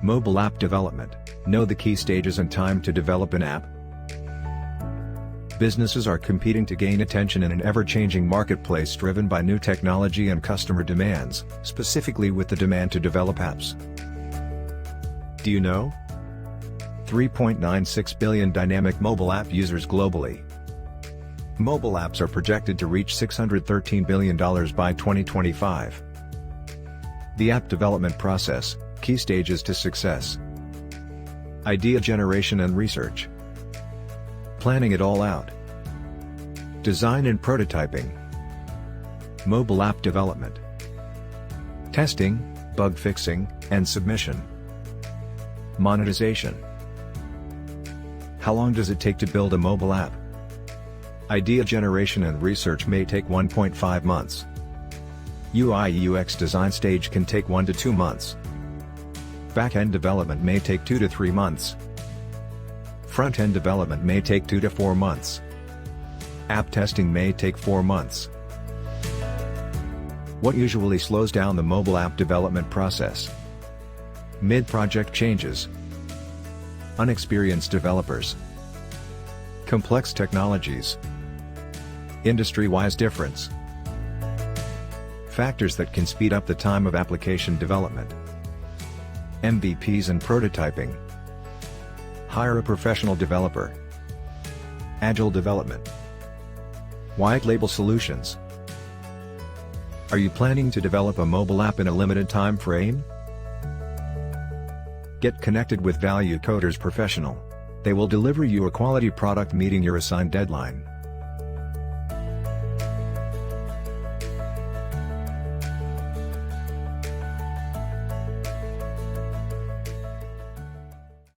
Mobile app development. Know the key stages and time to develop an app. Businesses are competing to gain attention in an ever-changing marketplace driven by new technology and customer demands, specifically with the demand to develop apps. Do you know? 3.96 billion dynamic mobile app users globally. Mobile apps are projected to reach $613 billion by 2025. The app development process, key stages to success. Idea generation and research. Planning it all out. Design and prototyping. Mobile app development. Testing, bug fixing, and submission. Monetization. How long does it take to build a mobile app? Idea generation and research may take 1.5 months. UI/UX design stage can take 1 to 2 months. Back-end development may take 2 to 3 months. Front-end development may take 2 to 4 months. App testing may take 4 months. What usually slows down the mobile app development process? Mid-project changes. Unexperienced developers. Complex technologies. Industry-wise difference. Factors that can speed up the time of application development. MVPs and prototyping. Hire a professional developer. Agile development. White label solutions. Are you planning to develop a mobile app in a limited time frame? Get connected with ValueCoders Professional. They will deliver you a quality product meeting your assigned deadline.